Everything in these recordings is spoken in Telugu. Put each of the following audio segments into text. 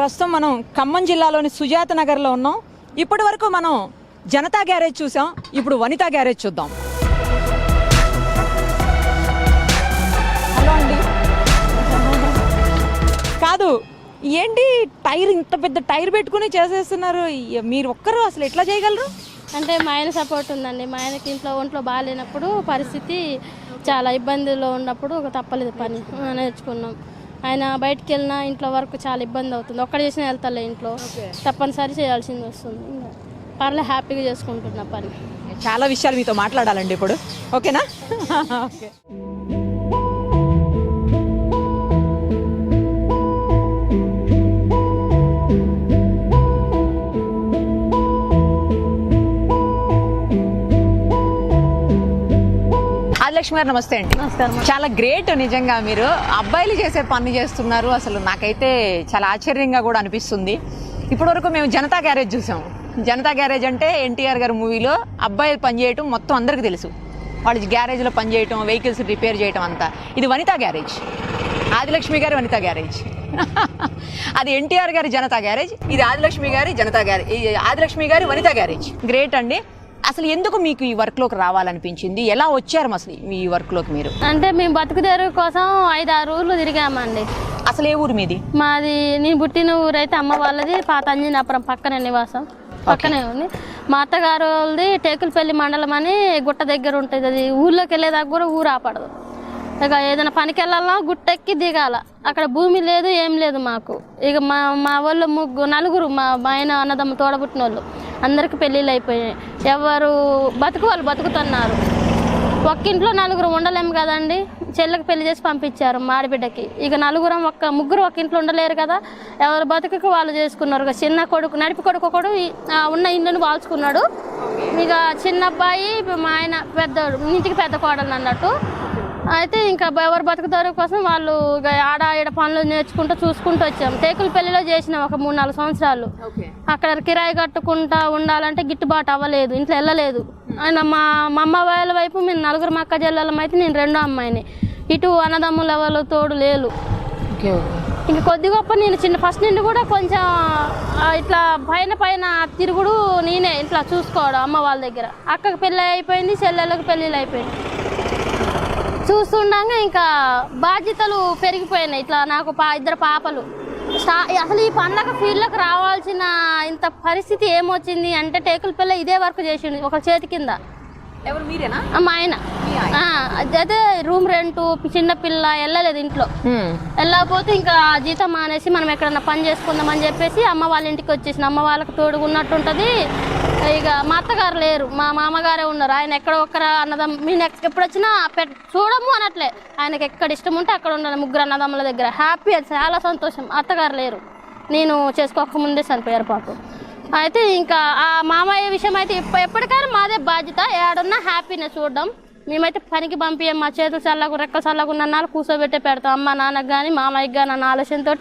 ప్రస్తుతం మనం ఖమ్మం జిల్లాలోని సుజాత నగర్లో ఉన్నాం. ఇప్పటి వరకు మనం జనతా గ్యారేజ్ చూసాం, ఇప్పుడు వనితా గ్యారేజ్ చూద్దాం. హలో అండి. కాదు ఏంటి టైర్, ఇంత పెద్ద టైర్ పెట్టుకుని చేసేస్తున్నారు మీరు ఒక్కరు, అసలు ఎట్లా చేయగలరు? అంటే మా ఆయన సపోర్ట్ ఉందండి. మా ఆయనకి ఒంట్లో బాగాలేనప్పుడు పరిస్థితి చాలా ఇబ్బందుల్లో ఉన్నప్పుడు ఒక తప్పలేదు పని నేర్చుకున్నాం. ఆయన బయటికి వెళ్ళినా ఇంట్లో వరకు చాలా ఇబ్బంది అవుతుంది. ఒక్కడ చేసినా వెళ్తాలే, ఇంట్లో తప్పనిసరి చేయాల్సింది వస్తుంది. పర్లే, హ్యాపీగా చేసుకుంటున్నా పని. చాలా విషయాలు మీతో మాట్లాడాలండి ఇప్పుడు, ఓకేనా? ఓకే. లక్ష్మి గారు నమస్తే అండి. నమస్కారం. చాలా గ్రేట్ నిజంగా, మీరు అబ్బాయిలు చేసే పని చేస్తున్నారు. అసలు నాకైతే చాలా ఆశ్చర్యంగా కూడా అనిపిస్తుంది. ఇప్పటి వరకు మేము జనతా గ్యారేజ్ చూసాం. జనతా గ్యారేజ్ అంటే ఎన్టీఆర్ గారి మూవీలో అబ్బాయిలు పనిచేయటం మొత్తం అందరికీ తెలుసు. వాళ్ళు గ్యారేజ్లో పనిచేయటం, వెహికల్స్ రిపేర్ చేయటం అంతా. ఇది వనితా గ్యారేజ్, ఆదిలక్ష్మి గారి వనితా గ్యారేజ్. అది ఎన్టీఆర్ గారి జనతా గ్యారేజ్, ఇది ఆదిలక్ష్మి గారి జనతా గ్యారేజ్, ఆదిలక్ష్మి గారి వనితా గ్యారేజ్. గ్రేట్ అండి. అసలు ఎందుకు మీకు ఈ వర్క్లోకి రావాలనిపించింది? ఎలా వచ్చారు అసలు ఈ వర్క్లోకి మీరు? అంటే మేము బతుకుదేరు కోసం 5-6 ఊర్లు తిరిగామండి. అసలు ఏ ఊరు మీది? మాది నేను పుట్టిన ఊరు అయితే అమ్మ వాళ్ళది పాత అంజనాపురం పక్కనే నివాసం, పక్కనే ఉంది. మా అత్తగారు వాళ్ళది టేకులపల్లి మండలం అని గుట్ట దగ్గర ఉంటుంది. అది ఊర్లోకి వెళ్ళేదాకా కూడా ఊరు ఆపడదు. ఇక ఏదైనా పనికి వెళ్ళాలన్నా గుట్టెక్కి దిగాల. అక్కడ భూమి లేదు, ఏం లేదు మాకు. ఇక మా వాళ్ళు నలుగురు, మా ఆయన అన్నదమ్మ తోడబుట్టిన వాళ్ళు అందరికి పెళ్ళిళ్ళు అయిపోయాయి. ఎవరు వాళ్ళు బతుకుతున్నారు. ఒక్కింట్లో నలుగురు ఉండలేము కదండి. చెల్లెకి పెళ్లి చేసి పంపించారు మా ఆడబిడ్డకి. ఇక ముగ్గురు ఒక ఇంట్లో ఉండలేరు కదా. ఎవరు బతుకు వాళ్ళు చేసుకున్నారు. ఇక చిన్న కొడుకు, నడిపి కొడుకు ఒకడు ఉన్న ఇండ్లను వాల్చుకున్నాడు. ఇక చిన్న అబ్బాయి మా ఆయన పెద్దోడు, ఇంటికి పెద్ద కోడలు అన్నట్టు. అయితే ఇంకా ఎవరు బతుకుతారు కోసం వాళ్ళు ఇక ఆడ పనులు నేర్చుకుంటూ చూసుకుంటూ వచ్చాం. టేకులపల్లిలో చేసినాం ఒక 3-4 సంవత్సరాలు. అక్కడ కిరాయి కట్టుకుంటా ఉండాలంటే గిట్టుబాటు అవ్వలేదు, ఇంట్లో వెళ్ళలేదు. ఆయన మా అమ్మ వాళ్ళ వైపు మేము 4 అక్క చెల్లెలం అయితే నేను 2వ అమ్మాయిని. ఇటు అన్నదమ్ముల ఎవరు తోడు లేరు. ఇంక కొద్ది గొప్ప నేను ఫస్ట్ నుండి కూడా కొంచెం ఇట్లా పైన తిరుగుడు నేనే ఇట్లా చూసుకోవడం అమ్మ వాళ్ళ దగ్గర. అక్కకి పెళ్ళి అయిపోయింది, చెల్లెళ్ళకి పెళ్ళిళ్ళు అయిపోయింది. చూస్తుండగా ఇంకా బాధ్యతలు పెరిగిపోయినాయి. ఇట్లా నాకు 2 పాపలు. అసలు ఈ పండగ ఫీల్డ్లోకి రావాల్సిన ఇంత పరిస్థితి ఏమొచ్చింది అంటే టేకులపల్లి ఇదే వర్క్ చేసిండు ఒక చేతి కింద. ఎవరు మీరేనా? మా ఆయన. అయితే రూమ్ రెంట్, చిన్నపిల్ల వెళ్ళలేదు ఇంట్లో. వెళ్ళకపోతే ఇంకా జీతం మానేసి మనం ఎక్కడన్నా పని చేసుకుందామని చెప్పేసి అమ్మ వాళ్ళ ఇంటికి వచ్చేసిన. అమ్మ వాళ్ళకి తోడుగా ఉన్నట్టుంటుంది. ఇక మా అత్తగారు లేరు, మా మామగారే ఉన్నారు. ఆయన ఎక్కడ ఒక్కర అన్నదమ్మ, నేను ఎప్పుడు వచ్చినా చూడము అనట్లే. ఆయనకి ఎక్కడ ఇష్టం ఉంటే అక్కడ ఉండాలి. 3 అన్నదమ్ముల దగ్గర హ్యాపీ, అది చాలా సంతోషం. అత్తగారు లేరు, నేను చేసుకోకముందే చనిపోయారు పాపం. అయితే ఇంకా ఆ మామయ్య విషయం అయితే ఎప్పటికైనా మాదే బాధ్యత. ఏడున్నా హ్యాపీనెస్ చూడడం. మేమైతే పనికి పంపించాం. మా చేతులు చల్లగా రెక్కలు చల్లగా ఉన్న నాళ్ళు కూర్చోబెట్టే పెడతాం. అమ్మ నాన్నకు కానీ మామయ్యకి కానీ అన్న ఆలోచనతో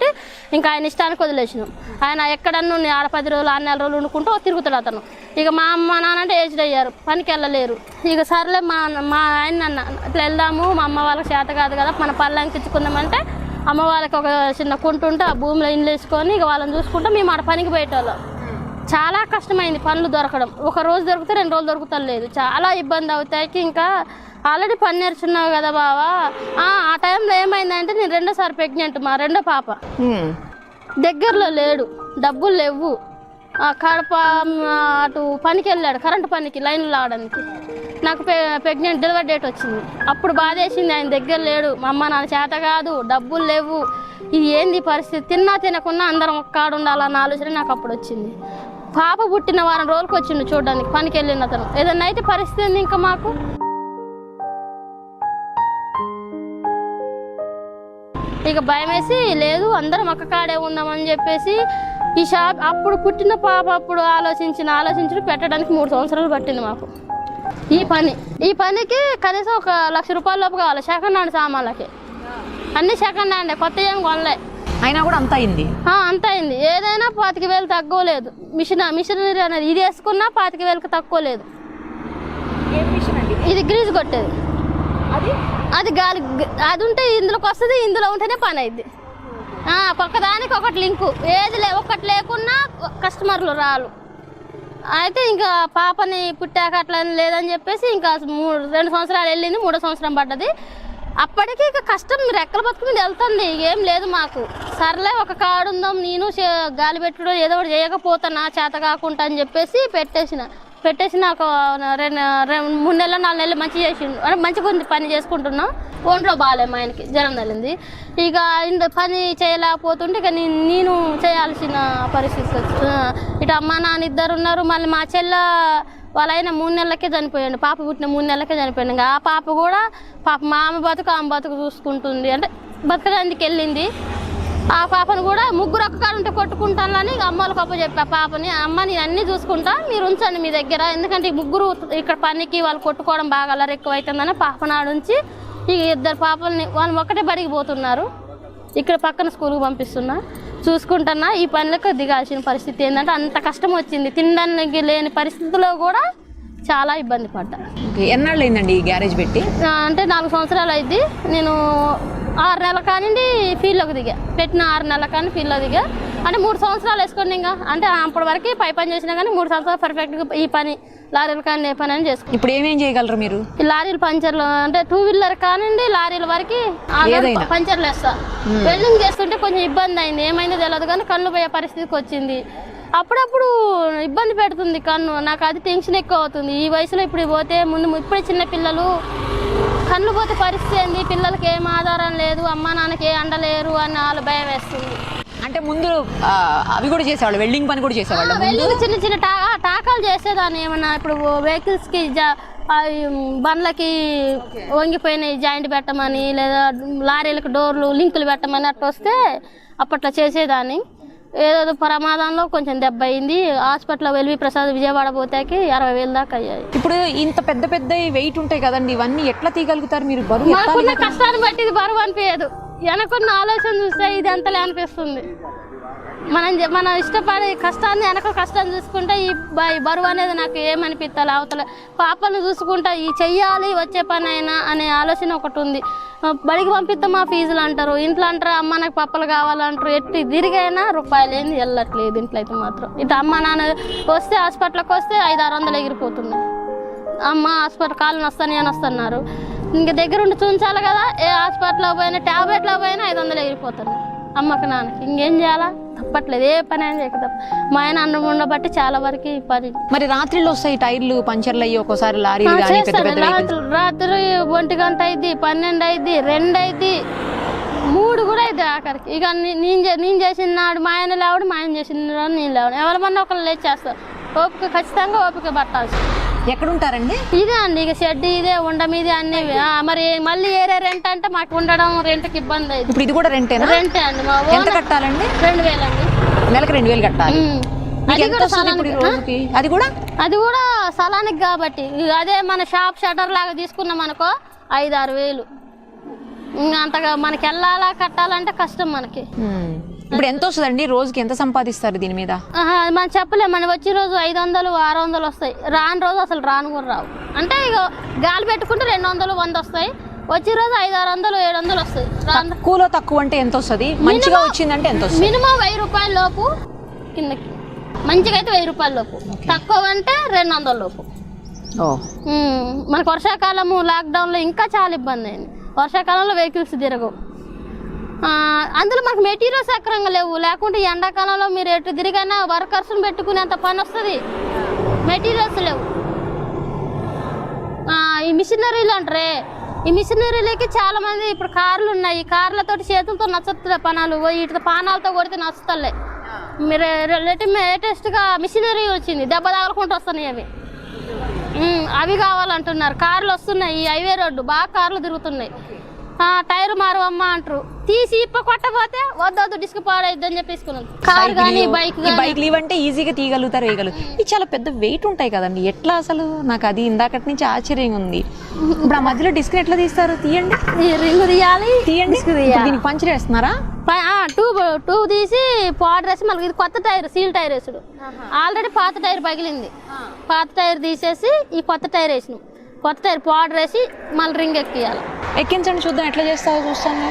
ఇంకా ఆయన ఇష్టానికి వదిలేసినాం. ఆయన ఎక్కడన్నా ఆడ 10 రోజులు 6 నెలల రోజులు వండుకుంటూ తిరుగుతాడు అతను. ఇక మా అమ్మ నాన్న అంటే ఏజ్డ్ అయ్యారు, పనికి వెళ్ళలేరు. ఇక సర్లే మా ఆయన అన్న ఇట్లా వెళ్దాము, మా అమ్మ వాళ్ళకి చేత కాదు కదా, మన పళ్ళంకి ఇచ్చుకుందామంటే అమ్మ వాళ్ళకి ఒక చిన్న కుంటు ఉంటే ఆ భూమిలో ఇండ్లు వేసుకొని ఇక వాళ్ళని చూసుకుంటూ మేము ఆడ పనికి పోయేటోళ్ళం. చాలా కష్టమైంది పనులు దొరకడం. 1 రోజు దొరికితే 2 రోజులు దొరుకుతలేదు. చాలా ఇబ్బంది అవుతాయి. ఇంకా ఆల్రెడీ పని నేర్చున్నావు కదా బావా. ఆ టైంలో ఏమైందంటే నేను 2వ ప్రెగ్నెంట్. మా 2వ పాప దగ్గరలో లేడు, డబ్బులు లేవు. కడప అటు పనికి వెళ్ళాడు, కరెంటు పనికి లైన్లు లాగడానికి. నాకు ప్రెగ్నెంట్ డెలివరీ డేట్ వచ్చింది. అప్పుడు బాధేసింది, ఆయన దగ్గర లేడు, మా అమ్మ నాన్న చేత కాదు, డబ్బులు లేవు. ఇది ఏంది పరిస్థితి? తిన్నా తినకున్నా అందరం ఒక్కాడ ఉండాలన్న ఆలోచన నాకు అప్పుడు వచ్చింది. పాప పుట్టిన 1 వారం రోజులకు వచ్చిండు చూడడానికి పనికి వెళ్ళిన అతను. ఏదన్నా అయితే పరిస్థితి ఇంకా మాకు ఇక భయం వేసి లేదు అందరం ఒక్క కాడే ఉందామని చెప్పేసి ఈ షాప్ అప్పుడు పుట్టిన పాప అప్పుడు ఆలోచించి పెట్టడానికి 3 సంవత్సరాలు పట్టింది మాకు. ఈ పనికి కనీసం 1 లక్ష రూపాయల లోపు కావాలి. సెకండ్ హ్యాండ్ సామాన్లకి అన్ని సెకండ్ హ్యాండ్, కొత్త ఏం కొనలే. అయినా కూడా అంత అయింది. అంత అయింది. ఏదైనా 25,000 తగ్గలేదు. మిషనరీ అనేది ఇది వేసుకున్నా 25,000కి తక్కువ లేదు. ఇది గ్రీజ్ కొట్టేది. అది గాలి అది ఉంటే ఇందులోకి వస్తుంది, ఇందులో ఉంటేనే పని అయింది. ఒక్కదానికి ఒకటి లింకు, ఏది ఒకటి లేకున్నా కస్టమర్లు రాలు. అయితే ఇంకా పాపని పుట్టాక అట్లా లేదని చెప్పేసి ఇంకా 2 సంవత్సరాలు వెళ్ళింది, 3వ సంవత్సరం పడ్డది. అప్పటికి ఇక కష్టం రెక్కల బతుకు మీద వెళ్తుంది, ఏం లేదు మాకు. సర్లే ఒక కాడు ఉందాం, నేను గాలి పెట్టడం ఏదో ఒకటి చేయకపోతున్నా చేత కాకుండా అని చెప్పేసి పెట్టేసిన ఒక 3 నెలలు 4 నెలలు మంచి చేసిండు, అంటే మంచిగా ఉంది, పని చేసుకుంటున్నాం. ఒంట్లో బాగాలే మా ఆయనకి, జ్వరం తగిలింది. ఇక పని చేయలేకపోతుంటే ఇక నేను చేయాల్సిన పరిస్థితి వచ్చింది. ఇటు అమ్మ నాన్న ఇద్దరు ఉన్నారు, మళ్ళీ మా చెల్ల వాళ్ళ ఆయన 3 నెలలకే చనిపోయాడు, పాప పుట్టిన 3 నెలలకే చనిపోయాడు. ఇంకా ఆ పాప కూడా మా ఆమె బతుకు చూసుకుంటుంది, అంటే బతకడానికి వెళ్ళింది. ఆ పాపను కూడా ముగ్గురు ఒక్క కాడ ఉంటే కొట్టుకుంటానని అమ్మలకు అప్ప చెప్పా పాపని, అమ్మ నేను అన్నీ చూసుకుంటా, మీరు ఉంచండి మీ దగ్గర, ఎందుకంటే ఈ ముగ్గురు ఇక్కడ పనికి వాళ్ళు కొట్టుకోవడం బాగా అల్లరి ఎక్కువ అవుతుందని పాపను ఆడుంచి ఈ 2 పాపల్ని వాళ్ళు ఒక్కటే బడికి పోతున్నారు, ఇక్కడ పక్కన స్కూల్కి పంపిస్తున్నా, చూసుకుంటున్నా. ఈ పనులకు దిగాల్సిన పరిస్థితి ఏంటంటే అంత కష్టం వచ్చింది, తినడానికి లేని పరిస్థితిలో కూడా చాలా ఇబ్బంది పడ్డా. ఎన్నాళ్ళు అయిందండి ఈ గ్యారేజ్ పెట్టి? అంటే 4 సంవత్సరాలు అయింది. నేను 6 నెలల కానిండి ఫీల్డ్లోకి దిగా, పెట్టిన 6 నెలల కానీ ఫీల్డ్లో దిగా. అంటే 3 సంవత్సరాలు వేసుకోండి ఇంకా, అంటే అప్పటి వరకు పై పని చేసినా కానీ 3 సంవత్సరాలు పర్ఫెక్ట్గా ఈ పని లారీలు కానీ ఏ పని అని చేసుకుంటాం. ఇప్పుడు ఏమేం చేయగలరు మీరు? ఈ లారీలు పంచర్లు అంటే 2 వీలర్ కానివ్వండి లారీల వరకు పంచర్లు వేస్తా. వెల్డింగ్ చేస్తుంటే కొంచెం ఇబ్బంది అయింది, ఏమైందో తెలియదు కానీ కళ్ళు పోయే పరిస్థితికి వచ్చింది. అప్పుడప్పుడు ఇబ్బంది పెడుతుంది కన్ను, నాకు అది టెన్షన్ ఎక్కువ అవుతుంది. ఈ వయసులో ఇప్పుడు పోతే ఇప్పుడే చిన్న పిల్లలు కళ్ళు పోతే పరిస్థితి ఏంది, పిల్లలకి ఏం ఆధారం లేదు, అమ్మ నాన్నకి ఏ అండలేరు అని వాళ్ళు భయం వేస్తుంది. అంటే ముందు అవి కూడా చేసేవాళ్ళు, వెల్డింగ్ పని కూడా చేసేవాళ్ళు? వెల్డింగ్ చిన్న చిన్న టాకాలు చేసేదాన్ని, ఏమన్నా ఇప్పుడు వెహికల్స్కి బండ్లకి వంగిపోయినాయి జాయింట్ పెట్టమని, లేదా లారీలకు డోర్లు లింకులు పెట్టమని అట్లా వస్తే అప్పట్లో చేసేదాన్ని. ఏదో ప్రమాదంలో కొంచెం దెబ్బ అయింది, హాస్పిటల్లో ఎల్వి ప్రసాద్ విజయవాడ పోతాకి 60,000 దాకా అయ్యాయి. ఇప్పుడు ఇంత పెద్ద పెద్ద వెయిట్ ఉంటాయి కదండి, ఇవన్నీ ఎట్లా తీయగలుగుతారు మీరు? బరువు మాకున్న కష్టాన్ని బట్టి ఇది బరువు అనిపించదు, వెనకున్న ఆలోచన చూస్తే ఇది ఎంతలే అనిపిస్తుంది. మనం ఇష్టపడే కష్టాన్ని వెనక కష్టాన్ని చూసుకుంటే ఈ బరువు అనేది నాకు ఏమనిపిస్తాలి, అవతల పాపను చూసుకుంటా ఈ చెయ్యాలి వచ్చే పని అయినా అనే ఆలోచన ఒకటి ఉంది. బడికి పంపిస్తామా ఫీజులు అంటారు, ఇంట్లో అంటారు అమ్మ నాకు పప్పలు కావాలంటారు, ఎట్టి తిరిగైనా రూపాయలు ఏంది వెళ్ళట్లేదు ఇంట్లో అయితే మాత్రం. ఇటు అమ్మ నాన్న వస్తే హాస్పిటల్కి వస్తే 500-600 ఎగిరిపోతున్నాయి. అమ్మ హాస్పిటల్ కాళ్ళని వస్తాను అని వస్తున్నారు, ఇంకా దగ్గరుండి చూంచాలి కదా, ఏ హాస్పిటల్లో పోయినా ట్యాబ్లెట్లో పోయినా 500 ఎగిరిపోతున్నాయి అమ్మకి నాన్నకి. ఇంకేం చేయాలా, తప్పట్లేదు, ఏ పని అయినా చేయక తప్ప. మా ఆయన అన్నం ఉండబట్టి చాలా వరకు ఈ పని. మరి రాత్రిలో వస్తాయి టైర్లు పంచర్లు అయ్యి ఒక్కోసారి రాత్రి 1 గంట అయింది, 12 అయింది, 2 అయింది, 3 కూడా అయింది ఆఖరికి. ఇక నేను చేసిన నాడు మా ఆయన లేవడు, మా ఆయన చేసిన నాడు నేను లేవడు, ఎవరిమన్నా ఒకళ్ళు లేచేస్తారు. ఓపిక ఖచ్చితంగా ఓపిక పట్టాల్సి. ఎక్కడుంటారండి? ఇదే అండి ఇక షెడ్ ఇదే ఉండ మీద అన్ని. మరి మళ్ళీ ఏరే రెంట్ అంటే మాకు ఉండడం రెంట్కి ఇబ్బంది అయింది. ఇప్పుడు ఇది కూడా రెంటేనా? రెంటే అండి. మా ఎంత కట్టాలండి? 2,000 అండి. నెలకు 2,000 కట్టాలి. అది కూడా స్థలానికి కాబట్టి. అదే మన షాప్ షటర్ లాగా తీసుకున్నాం అనుకో 5-6 వేలు. అంతగా మనకి వెళ్ళాలా కట్టాలంటే కష్టం మనకి. ఇప్పుడు ఎంత వస్తుందండి రోజుకి, ఎంత సంపాదిస్తారు దీని మీద? మనం చెప్పలేము, మనం వచ్చే రోజు 500-600 వస్తాయి, రాని రోజు అసలు రాను కూడా రావు. అంటే ఇక గాలి పెట్టుకుంటే 200-100 వస్తాయి, వచ్చే రోజు 500-600-700 వస్తాయి. తక్కువలో తక్కువ అంటే ఎంత వస్తుంది? మంచిగా వచ్చిందంటే ఎంత వస్తుంది? మినిమం 1000 రూపాయల లోపు కిందకి, మంచిగా అయితే 1000 రూపాయల లోపు, తక్కువ అంటే 200 లోపు. మనకు వర్షాకాలము లాక్డౌన్లో ఇంకా చాలా ఇబ్బంది అయింది. వర్షాకాలంలో వెహికల్స్ తిరగవు, అందులో మనకు మెటీరియల్స్ సక్రంగా లేవు. లేకుంటే ఎండాకాలంలో మీరు ఎటు తిరిగైనా వర్కర్స్ని పెట్టుకునేంత పని వస్తుంది, మెటీరియల్స్ లేవు. ఈ మిషనరీలు అంటారే, ఈ మిషనరీలకి చాలా మంది ఇప్పుడు కార్లు ఉన్నాయి, కార్లతోటి చేతులతో నచ్చట్లే పనాలు, వీటి పానాలతో కొడితే నచ్చుతలే. మీరు లేటెస్ట్గా మిషనరీ వచ్చింది, దెబ్బ తగలకుండా వస్తున్నాయి అవి కావాలంటున్నారు. కార్లు వస్తున్నాయి, ఈ హైవే రోడ్డు బాగా కార్లు తిరుగుతున్నాయి. టైర్ మారవమ్మా అంటారు, తీసి ఇప్ప కొట్టపోతే వద్దు డిస్క్ పాడైద్ది అని చెప్పేసుకున్నాను. కార్ కానీ బైక్ ఇవంటే ఈజీగా తీయగలుగుతారు, వేయగలుగుతారు. ఇది చాలా పెద్ద వెయిట్ ఉంటాయి కదండి, ఎట్లా అసలు? నాకు అది ఇందాకటి నుంచి ఆశ్చర్యంగా ఉంది. ఇప్పుడు ఆ మధ్యలో డిస్క్ ఎట్లా తీస్తారు? తీయండి, రింగ్ తీయాలి, తీయండి. దీనికి పంచర్ వేస్తున్నారా? టూ తీసి పౌడర్ వేసి మళ్ళీ ఇది కొత్త టైర్, సీల్ టైర్ వేసుడు. ఆల్రెడీ పాత టైర్ పగిలింది, పాత టైర్ తీసేసి ఈ కొత్త టైర్ వేసినాం. కొత్త టైర్ పౌడర్ వేసి మళ్ళీ రింగ్ ఎక్కియాలి. ఎక్కించండి చూద్దాం ఎట్లా చేస్తావో చూస్తాను.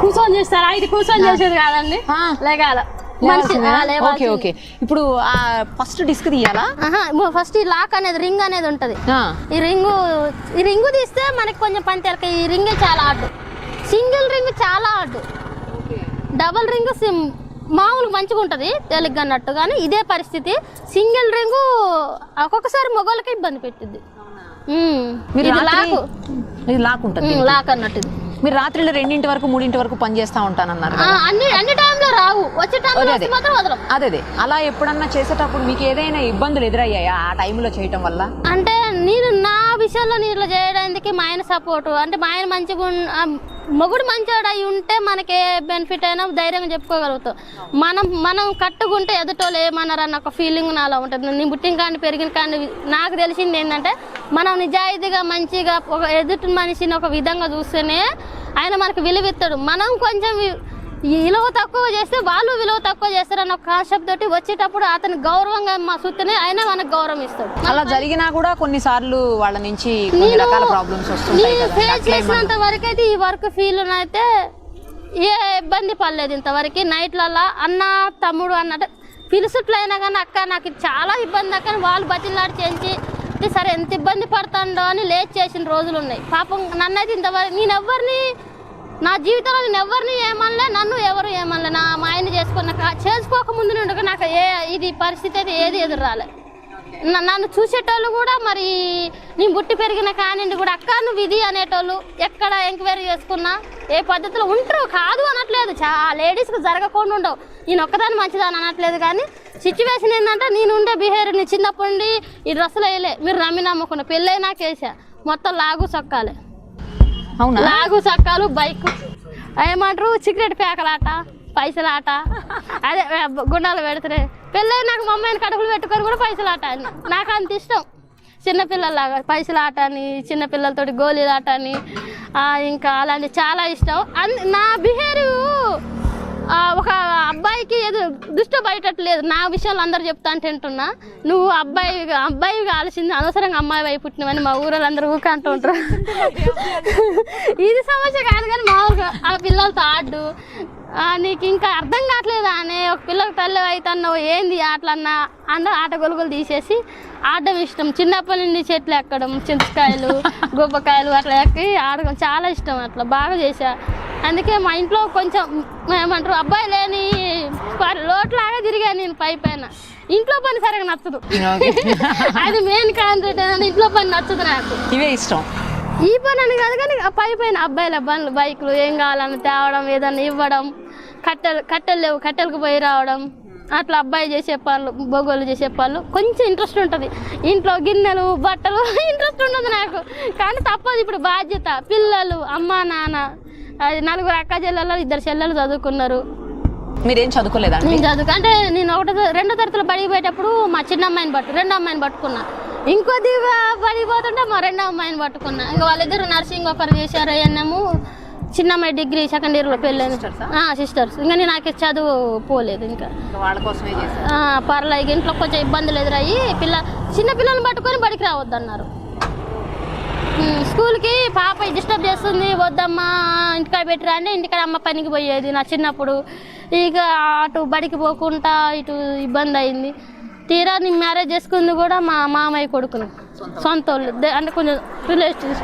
కూర్చొని చేస్తారా? ఇది కూర్చొని చేసేది కాదండి, లేగాల. Okay okay. ఇప్పుడు ఫస్ట్ డిస్క్ తీయాలా? ఫస్ట్ ఈ లాక్ అనేది రింగ్ అనేది ఉంటది. ఈ రింగు తీస్తే మనకి కొంచెం పని తెలక. ఈ రింగే చాలా ఆడు, సింగిల్ రింగ్ చాలా ఆడు. డబల్ రింగ్ మామూలుగా మంచిగా ఉంటుంది తేలిగ్గా అన్నట్టు, కానీ ఇదే పరిస్థితి. సింగిల్ రింగు ఒక్కొక్కసారి మొగోళ్ళకి ఇబ్బంది పెట్టింది. ఇది లాక్ ఉంటుంది, లాక్ అన్నట్టు. మీరు రాత్రిలో 2 వరకు 3 వరకు పని చేస్తా ఉంటానన్నారు. అన్ని టైంలో రావు, వచ్చే టైంలో మాత్రం వదలం. అదే అలా ఎప్పుడన్నా చేసేటప్పుడు మీకు ఏదైనా ఇబ్బందులు ఎదురయ్యాయా ఆ టైంలో చేయటం వల్ల? అంటే నేను నా విషయంలో నేను ఇట్లా చేయడానికి మా ఆయన సపోర్టు. అంటే మా ఆయన మంచిగా మొగుడు మంచివాడు అయి ఉంటే మనకి ఏ బెనిఫిట్ అయినా ధైర్యంగా చెప్పుకోగలుగుతాం. మనం కట్టుకుంటే ఎదుటోళ్ళు ఏమన్నారు అన్న ఒక ఫీలింగ్ నాలో ఉంటుంది. నేను పుట్టిన కానీ పెరిగిన కానీ నాకు తెలిసింది ఏంటంటే, మనం నిజాయితీగా మంచిగా ఒక ఎదుటి మనిషిని ఒక విధంగా చూస్తేనే ఆయన మనకు విలువిస్తాడు. మనం కొంచెం విలువ తక్కువ చేస్తే వాళ్ళు విలువ తక్కువ చేస్తారన్న ఒక కాన్సెప్ట్ తోటి వచ్చేటప్పుడు అతను గౌరవంగా మా సుత్తనే ఆయన మనకు గౌరవం ఇస్తాడు. అలా జరిగినా కూడా కొన్నిసార్లు వాళ్ళ నుంచి కొన్ని రకాల ప్రాబ్లమ్స్ వస్తుంటాయి కదా. ఫేస్ చేసినంత వరకు అయితే ఈ వర్క్ ఫీల్ అయితే ఏ ఇబ్బంది పడలేదు ఇంతవరకు. నైట్లలో అన్న తమ్ముడు అన్నట్టు పిలుసుట్లు అయినా కానీ అక్క నాకు చాలా ఇబ్బంది అక్క వాళ్ళు బతిలాడి చేసి సరే ఎంత ఇబ్బంది పడతాడో అని లేట్ చేసిన రోజులు ఉన్నాయి. పాపం నన్నైతే ఇంతవరకు నేను ఎవరిని నా జీవితంలో నేను ఎవరిని ఏమనలే, నన్ను ఎవరు ఏమనలే. నా మా ఆయన చేసుకోకముందు నుండి నాకు ఇది పరిస్థితి అయితే ఏది ఎదురు రాలే. నన్ను చూసేటోళ్ళు కూడా మరి నేను పుట్టి పెరిగిన కానిండి కూడా అక్క నువ్వు ఇది అనేటోళ్ళు ఎక్కడ ఎంక్వైరీ చేసుకున్నా ఏ పద్ధతిలో ఉంటారు కాదు అనట్లేదు. లేడీస్కి జరగకుండా ఉండవు, నేను ఒక్కదాన్ని మంచిదాన్ని అనట్లేదు. కానీ సిచ్యువేషన్ ఏంటంటే నేను ఉండే బిహేవియర్ ని చిన్నప్పటి నుండి ఈ డ్రెస్సులు వేయలే, మీరు నమ్మకుండా పెళ్ళైనా కేసా మొత్తం లాగు సొక్కాలే. లాగు చక్కాలు, బైక్ ఏమంటారు సిగరెట్ ప్యాకలాట, పైసలాట, అదే గుండాలు పెడితే పెళ్ళై నాకు మా అమ్మాయిని కడుపులు పెట్టుకొని కూడా పైసలాట అని నాకు అంత ఇష్టం. చిన్నపిల్లలాగా పైసలాట అని, చిన్నపిల్లలతోటి గోళీలాట అని, ఇంకా అలాంటి చాలా ఇష్టం. నా బిహేవియర్ ఒక అబ్బాయికి ఏదో దృష్టి బయటట్లేదు. నా విషయాలు అందరూ చెప్తా అంటే వింటున్నా. నువ్వు అబ్బాయి కాల్సింది అనవసరంగా అమ్మాయి వైపు పుట్టినవని మా ఊళ్ళో అందరూ ఊక అంటూ ఉంటారు. ఇది సమస్య కాదు కానీ మామూలుగా ఆ పిల్లలతో ఆడు నీకు ఇంకా అర్థం కావట్లేదా అని ఒక పిల్లకి తల్లి అవుతున్నావు ఏంది అట్లన్నా అందరూ ఆట గొలుగులు తీసేసి ఆడడం ఇష్టం. చిన్నప్పటి నుండి చెట్లు ఎక్కడం, చింతకాయలు, గుబ్బకాయలు అట్లా ఎక్కి ఆడడం చాలా ఇష్టం. అట్లా బాగా చేశా. అందుకే మా ఇంట్లో కొంచెం ఏమంటారు అబ్బాయి లేని లోట్లాగా తిరిగాను నేను పైన. ఇంట్లో పని సరిగా నచ్చదు, అది మెయిన్ కాన్సెప్ట్. ఇంట్లో పని నచ్చదు నాకు, ఇవే ఇష్టం. ఈ పని అని కాదు కానీ పైన అబ్బాయిల బండ్లు బైకులు ఏం కావాలని తేవడం, ఏదన్నా ఇవ్వడం, కట్టెలు లేవు కట్టెలకు పోయి రావడం, అట్లా అబ్బాయి చేసే పనులు, బొగోళ్ళు చేసే పనులు కొంచెం ఇంట్రెస్ట్ ఉంటుంది. ఇంట్లో గిన్నెలు బట్టలు ఇంట్రెస్ట్ ఉండదు నాకు, కానీ తప్పదు. ఇప్పుడు బాధ్యత, పిల్లలు, అమ్మ నాన్న, అది 4 అక్క చెల్లెలు, 2 చెల్లెలు చదువుకున్నారు. మీరేం చదువుకోలేదా? నేను అంటే నేను 2వ తరగతిలో బడికి పోయేటప్పుడు మా చిన్న అమ్మాయిని రెండో అమ్మాయిని పట్టుకున్నా. ఇంకొద్దిగా పడిపోతుంటే మా 2వ అమ్మాయిని పట్టుకున్నా. ఇంకా వాళ్ళిద్దరు నర్సింగ్ ఒకరు చేశారు, ఏఎన్ఎం. చిన్న అమ్మాయి డిగ్రీ 2nd ఇయర్లో పెళ్ళైంది, సిస్టర్స్. ఇంకా నేను నాకు చదువు పోలేదు, ఇంకా వాళ్ళ కోసమే పర్లేదు. ఇంట్లో కొంచెం ఇబ్బందులు ఎదురయ్యి చిన్న పిల్లల్ని పట్టుకొని బడికి రావద్దన్నారు. స్కూల్కి పాప డిస్టర్బ్ చేస్తుంది, వద్దమ్మా ఇంటికాడ పెట్టిరా అంటే ఇంటికాడ అమ్మ పనికి పోయేది నా చిన్నప్పుడు. ఇక అటు బడికి పోకుండా ఇటు ఇబ్బంది అయింది. తీరా నేను మ్యారేజ్ చేసుకుంది కూడా మా మామయ్య కొడుకుని, సొంత వాళ్ళు అంటే కొంచెం రిలేటివ్స్.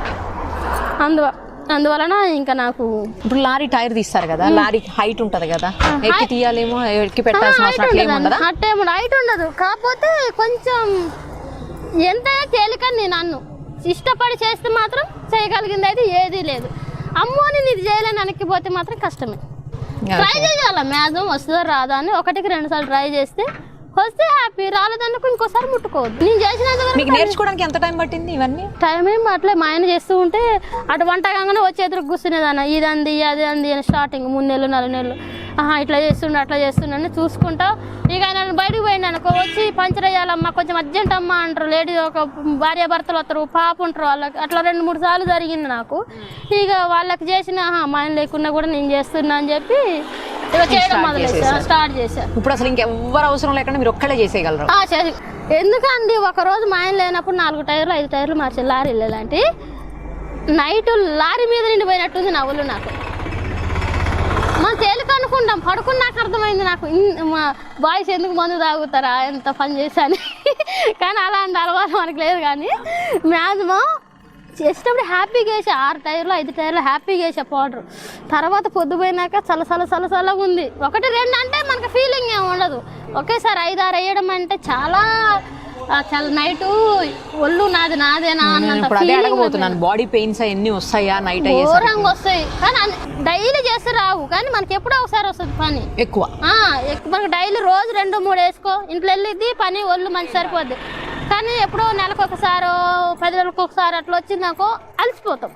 అందువలన ఇంకా నాకు ఇప్పుడు లారీ టైర్ తీస్తారు కదా, లారీ హైట్ ఉంటది కదా, ఎక్కి తీయాలేమో, ఎక్కి పెట్టాల్సిన అవసరం హైట్ ఉండదు. కాకపోతే కొంచెం ఎంతైనా తేలికని నేను అన్ను ఇష్టపడి చేస్తే మాత్రం చేయగలిగింది అయితే ఏదీ లేదు. అమ్మో నేను ఇది చేయలేని వెనక్కిపోతే మాత్రం కష్టమే. ట్రై చేయాల, మ్యాక్సిమం వస్తుందో రాదా అని 1కి 2 సార్లు ట్రై చేస్తే వస్తే హ్యాపీ, రాలేదనుకో ఇంకోసారి ముట్టుకోవద్దు. నేను చేసినందుకు నేర్చుకోవడానికి ఎంత టైం పట్టింది? ఇవన్నీ టైం ఏం అట్లే మా ఆయన చేస్తూ ఉంటే అటు వంట కాగానే వచ్చి ఎదురు కూర్చునేదాన్న, ఇది అంది అది అంది అని. స్టార్టింగ్ 3 నెలలు 4 నెలలు ఇట్లా చేస్తుండే అట్లా చేస్తుండని చూసుకుంటా. ఇక ఆయన బయటకు పోయింది అనుకో, వచ్చి పంచర్ వేయాలమ్మా కొంచెం అర్జెంట్ అమ్మా అంటారు. లేడీ ఒక భార్య భర్తలు వస్తారు, పాప ఉంటారు వాళ్ళకి. అట్లా 2-3 సార్లు జరిగింది నాకు. ఇక వాళ్ళకి చేసిన మా ఆయన లేకున్నా కూడా నేను చేస్తున్నా అని చెప్పి ఇక చేయడం స్టార్ట్ చేశాను. ఇప్పుడు అసలు ఇంకెవ్వరు అవసరం లేకుండా మీరు ఒక్కడే చేసేయగలరు. ఎందుకండి ఒకరోజు మా ఆయన లేనప్పుడు 4 టైర్లు 5 టైర్లు మార్చారు లారీలు. ఇలాంటి నైట్ లారీ మీద నుండి పోయినట్టుంది నా ఒళ్ళు నాకు. మనం తేలిక అనుకుంటాం, పడుకున్నాక అర్థమైంది నాకు మా బాయ్స్ ఎందుకు మందు తాగుతారా ఎంత పని చేశాను. కానీ అలాంటి అలవాటు మనకు లేదు. కానీ మ్యాక్సిమం చేసేటప్పుడు హ్యాపీగా వేసా, 6 టైర్లు 5 టైర్లు హ్యాపీగా వేసా పౌడర్. తర్వాత పొద్దుపోయినాక చల్లగా ఉంది. 1 2 అంటే మనకు ఫీలింగ్ ఏమి ఉండదు. ఒకేసారి 5 6 వేయడం అంటే చాలా నైట్ ఒళ్ళు నాదేనా అన్నంత అదే అడగబోతున్నాను. బాడీ పెయిన్స్ అవన్నీ వస్తాయా నైట్? ఘోరంగా వస్తాయి, కానీ డైలీ చేస్తే రావు. కానీ మనకి ఎప్పుడో ఒకసారి వస్తుంది పని ఎక్కువ. మనకు డైలీ రోజు 2 3 వేసుకో, ఇంట్లో వెళ్ళిద్ది పని, ఒళ్ళు మంచి సరిపోద్ది. కానీ ఎప్పుడో నెలకు ఒకసారి 10 రోజులకు ఒకసారి అట్లా వచ్చిందాకో అలసిపోతాం.